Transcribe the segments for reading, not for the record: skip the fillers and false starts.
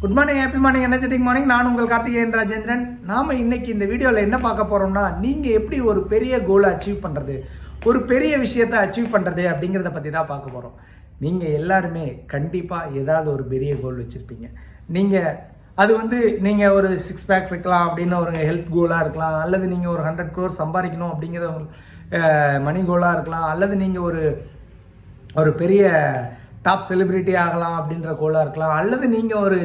Good morning, happy morning, energetic morning. நான் உங்கள் கார்த்திகேயன் ராஜேந்திரன். நாம் இன்னைக்கு இந்த வீடியோவில் என்ன பார்க்க போகிறோம்னா, நீங்கள் எப்படி ஒரு பெரிய கோலை அச்சீவ் பண்ணுறது, ஒரு பெரிய விஷயத்தை அச்சீவ் பண்ணுறது அப்படிங்கிறத பற்றி தான் பார்க்க போகிறோம். நீங்கள் எல்லாருமே கண்டிப்பாக ஏதாவது ஒரு பெரிய கோல் வச்சுருப்பீங்க. அது நீங்கள் ஒரு 6 பேக்ஸ் வைக்கலாம் அப்படின்னு ஒரு ஹெல்த் கோலாக இருக்கலாம், அல்லது நீங்கள் ஒரு 100 crore சம்பாதிக்கணும் அப்படிங்கிற ஒரு மணி கோலாக இருக்கலாம், அல்லது நீங்கள் ஒரு பெரிய டாப் செலிப்ரிட்டி ஆகலாம் அப்படின்ற கோலாக இருக்கலாம், அல்லது நீங்கள் ஒரு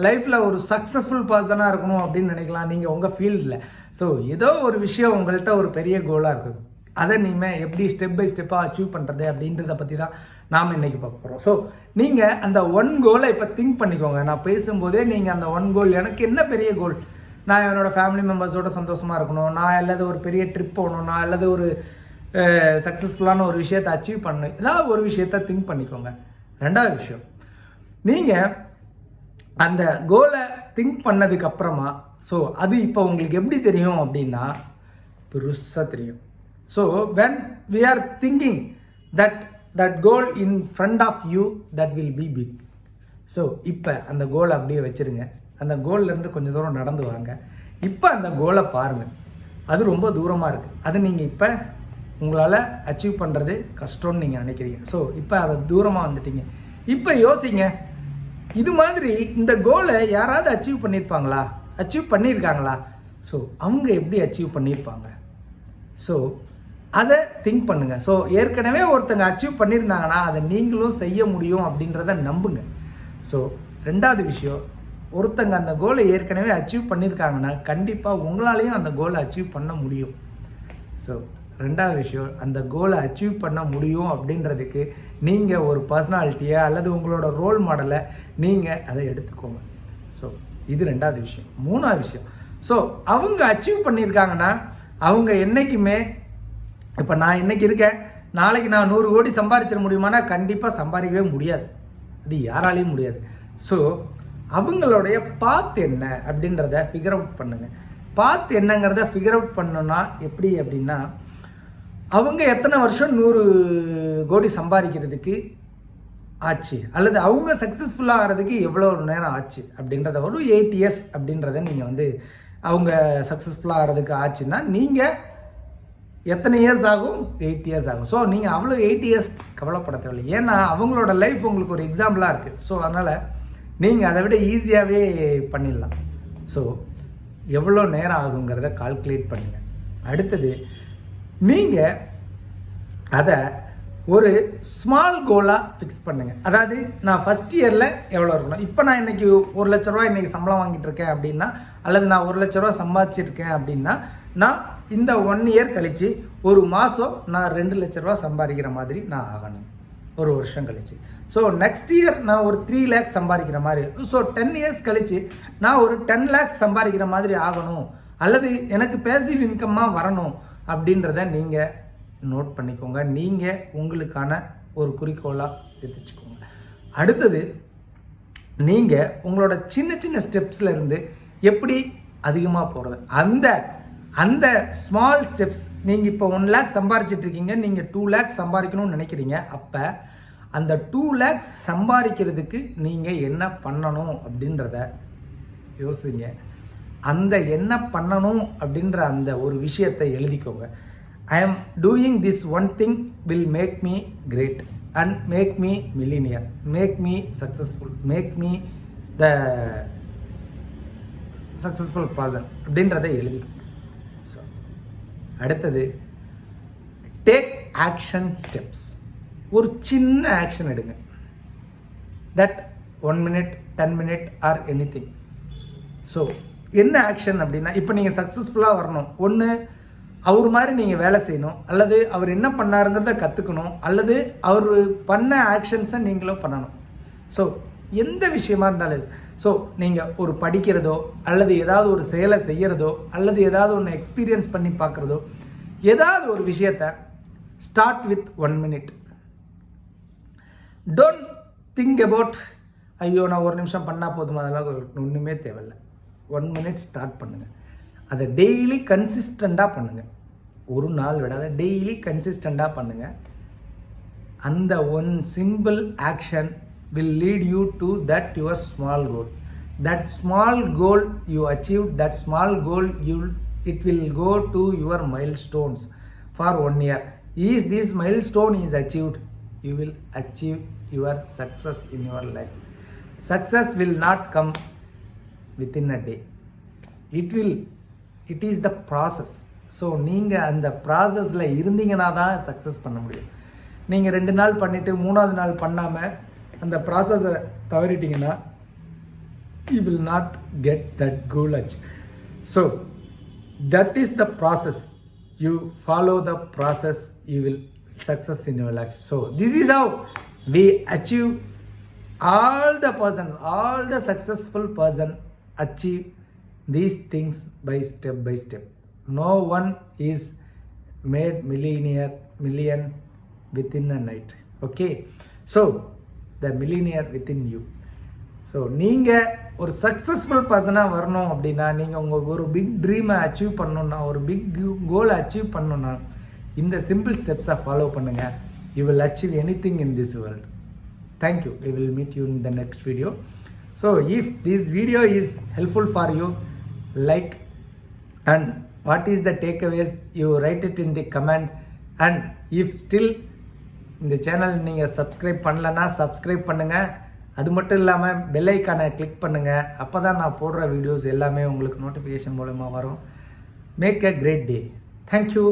லைஃப்பில் ஒரு சக்ஸஸ்ஃபுல் பர்சனாக இருக்கணும் அப்படின்னு நினைக்கலாம் நீங்கள் உங்கள் ஃபீல்டில். ஸோ ஏதோ ஒரு விஷயம் உங்கள்கிட்ட ஒரு பெரிய கோலாக இருக்குது. அதை நீங்கள் எப்படி ஸ்டெப் பை ஸ்டெப்பாக அச்சீவ் பண்ணுறது அப்படின்றத பற்றி தான் நாம் இன்றைக்கி பார்க்க போகிறோம். ஸோ நீங்கள் அந்த ஒன் கோலை இப்போ திங்க் பண்ணிக்கோங்க. நான் பேசும்போதே நீங்கள் அந்த ஒன் கோல், எனக்கு என்ன பெரிய கோல், நான் என்னோடய ஃபேமிலி மெம்பர்ஸோடு சந்தோஷமாக இருக்கணும், நான் அல்லது ஒரு பெரிய ட்ரிப் போகணும், நான் அல்லது ஒரு சக்ஸஸ்ஃபுல்லான ஒரு விஷயத்தை அச்சீவ் பண்ணணும், ஏதாவது ஒரு விஷயத்த திங்க் பண்ணிக்கோங்க. ரெண்டாவது விஷயம், நீங்கள் அந்த கோலை திங்க் பண்ணதுக்கு அப்புறமா ஸோ அது இப்போ உங்களுக்கு எப்படி தெரியும் அப்படின்னா பெருசாக தெரியும். So when we are thinking that goal in front of you, that will be big. So இப்போ அந்த கோலை அப்படியே வச்சுருங்க. அந்த கோல்லேருந்து கொஞ்சம் தூரம் நடந்து வாங்க. இப்போ அந்த கோலை பாருங்கள், அது ரொம்ப தூரமாக இருக்குது. அது நீங்கள் இப்போ உங்களால் அச்சீவ் பண்ணுறது கஷ்டம்னு நீங்கள் நினைக்கிறீங்க. ஸோ இப்போ அதை தூரமாக வந்துட்டீங்க. இப்போ யோசிங்க, இது மாதிரி இந்த கோலை யாராவது அச்சீவ் பண்ணியிருப்பாங்களா, அச்சீவ் பண்ணியிருக்காங்களா? ஸோ அவங்க எப்படி அச்சீவ் பண்ணியிருப்பாங்க? ஸோ அதை திங்க் பண்ணுங்கள். ஸோ ஏற்கனவே ஒருத்தங்க அச்சீவ் பண்ணியிருந்தாங்கன்னா அதை நீங்களும் செய்ய முடியும் அப்படின்றத நம்புங்க. ஸோ ரெண்டாவது விஷயம், ஒருத்தங்க அந்த கோலை ஏற்கனவே அச்சீவ் பண்ணியிருக்காங்கன்னா கண்டிப்பாக உங்களாலேயும் அந்த கோலை அச்சீவ் பண்ண முடியும். ஸோ ரெண்டாவது விஷயம், அந்த கோலை அச்சீவ் பண்ண முடியும் அப்படின்றதுக்கு நீங்கள் ஒரு பர்சனாலிட்டியை அல்லது உங்களோட ரோல் மாடலை நீங்கள் அதை எடுத்துக்கோங்க. ஸோ இது ரெண்டாவது விஷயம். மூணாவது விஷயம், ஸோ அவங்க அச்சீவ் பண்ணியிருக்காங்கன்னா அவங்க என்றைக்குமே, இப்போ நான் இன்றைக்கி இருக்கேன், நாளைக்கு நான் 100 கோடி சம்பாதிச்சிட முடியுமானா கண்டிப்பாக சம்பாதிக்கவே முடியாது. அது யாராலையும் முடியாது. ஸோ அவங்களுடைய பாத் என்ன அப்படின்றத ஃபிகர் அவுட் பண்ணுங்கள். பாத் என்னங்கிறத ஃபிகர் அவுட் பண்ணணும்னா எப்படி அப்படின்னா, அவங்க எத்தனை வருஷம் 100 கோடி சம்பாதிக்கிறதுக்கு ஆச்சு, அல்லது அவங்க சக்ஸஸ்ஃபுல்லாக ஆகிறதுக்கு எவ்வளோ நேரம் ஆச்சு அப்படின்றத ஒரு 8 years அப்படின்றத நீங்கள் அவங்க சக்ஸஸ்ஃபுல்லாக ஆகிறதுக்கு ஆச்சுன்னா நீங்கள் எத்தனை இயர்ஸ் ஆகும்? 8 years ஆகும். ஸோ நீங்கள் அவ்வளோ 8 years கவலைப்பட தேவையில்லை. ஏன்னா அவங்களோட லைஃப் உங்களுக்கு ஒரு எக்ஸாம்பிளாக இருக்குது. ஸோ அதனால் நீங்கள் அதை விட ஈஸியாகவே பண்ணிடலாம். ஸோ எவ்வளோ நேரம் ஆகுங்கிறத கால்குலேட் பண்ணுங்கள். அடுத்தது, நீங்கள் அதை ஒரு ஸ்மால் கோலாக ஃபிக்ஸ் பண்ணுங்கள். அதாவது நான் ஃபஸ்ட் இயரில் எவ்வளோ இருக்கணும், இப்போ நான் இன்றைக்கி 1 லட்ச ரூபா இன்றைக்கி சம்பளம் வாங்கிட்டு இருக்கேன் அப்படின்னா, அல்லது நான் 1 லட்ச ரூபா சம்பாதிச்சிருக்கேன் அப்படின்னா, நான் இந்த 1 year கழித்து ஒரு மாதம் நான் 2 லட்ச ரூபா சம்பாதிக்கிற மாதிரி நான் ஆகணும், ஒரு வருஷம் கழித்து. ஸோ நெக்ஸ்ட் இயர் நான் ஒரு 3 lakhs சம்பாதிக்கிற மாதிரி, ஸோ 10 years கழித்து நான் ஒரு 10 lakhs சம்பாதிக்கிற மாதிரி ஆகணும், அல்லது எனக்கு பேசிவ் இன்கம்மாக வரணும் அப்படின்றத நீங்கள் நோட் பண்ணிக்கோங்க. நீங்கள் உங்களுக்கான ஒரு குறிக்கோளாக எடுத்துச்சுக்கோங்க. அடுத்தது, நீங்கள் உங்களோட சின்ன சின்ன ஸ்டெப்ஸில் இருந்து எப்படி அதிகமாக போகிறது, அந்த ஸ்மால் ஸ்டெப்ஸ். நீங்கள் இப்போ 1 lakh சம்பாதிச்சிட்ருக்கீங்க, நீங்கள் 2 lakhs சம்பாதிக்கணும்னு நினைக்கிறீங்க. அப்போ அந்த 2 lakhs சம்பாதிக்கிறதுக்கு நீங்கள் என்ன பண்ணணும் அப்படின்றத யோசிங்க. அந்த என்ன பண்ணணும் அப்படின்ற அந்த ஒரு விஷயத்தை எழுதிக்கோங்க. I am doing this one thing will make me great and make me millionaire, make me successful, make me the successful person அப்படின்றதை எழுதிக்கோங்க. ஸோ அடுத்தது, டேக் ஆக்ஷன் ஸ்டெப்ஸ். ஒரு சின்ன ஆக்ஷன் எடுங்க. That 1 minute 10 minute or anything. So என்ன action அப்படின்னா, இப்போ நீங்கள் சக்ஸஸ்ஃபுல்லாக வரணும், ஒன்று அவர் மாதிரி நீங்கள் வேலை செய்யணும், அல்லது அவர் என்ன பண்ணாருங்கிறத கற்றுக்கணும், அல்லது அவர் பண்ண ஆக்ஷன்ஸை நீங்களும் பண்ணணும். ஸோ எந்த விஷயமா இருந்தாலும், ஸோ நீங்கள் ஒரு படிக்கிறதோ, அல்லது ஏதாவது ஒரு செயலை செய்கிறதோ, அல்லது ஏதாவது ஒன்று எக்ஸ்பீரியன்ஸ் பண்ணி பார்க்குறதோ, ஏதாவது ஒரு விஷயத்தை start with 1 minute. Don't think about ஐயோ நான் 1 நிமிஷம் பண்ணால் போதுமா, அதெல்லாம் ஒன்றுமே தேவையில்லை. 1 minute ஸ்டார்ட் பண்ணுங்கள். அதை டெய்லி கன்சிஸ்டண்ட்டாக பண்ணுங்கள். ஒரு நாள் விடாத டெய்லி கன்சிஸ்டண்ட்டாக பண்ணுங்கள். அந்த one simple action will lead you to that your small goal. that small goal you achieve, that small goal it will go to your milestones for 1 year. Is this milestone is achieved, you will achieve your success in your life. Success will not come within a day. It is the process. So நீங்கள் அந்த ப்ராசஸில் இருந்தீங்கன்னா தான் success பண்ண முடியும். நீங்கள் 2 நாள் பண்ணிவிட்டு 3ஆவது நாள் பண்ணாமல் அந்த ப்ராசஸை தவறிட்டிங்கன்னா you will not get that goal achieved. So that is the process. You follow the process, you will success in your life. So this is how we achieve all the successful person achieve these things by step. No one is made million within a night. Okay, so the millionaire within you. So நீங்கள் ஒரு successful பர்சனாக வரணும் அப்படின்னா, நீங்கள் உங்களுக்கு ஒரு big ட்ரீமை achieve பண்ணணுன்னா, ஒரு பிக் கோலை அச்சீவ் பண்ணணுன்னா, இந்த சிம்பிள் ஸ்டெப்ஸை ஃபாலோ பண்ணுங்கள். You will achieve anything in this world. Thank you. We will meet you in the next video. So if this video is helpful for you, like and what is the takeaways, you write it in the comment. And if still இந்த channel நீங்கள் subscribe பண்ணலன்னா subscribe பண்ணுங்கள். அது மட்டும் இல்லாமல் bell ஐக்கானை click பண்ணுங்கள். அப்போ தான் நான் போடுற வீடியோஸ் எல்லாமே உங்களுக்கு நோட்டிஃபிகேஷன் மூலமாக வரும். Make a great day. Thank you.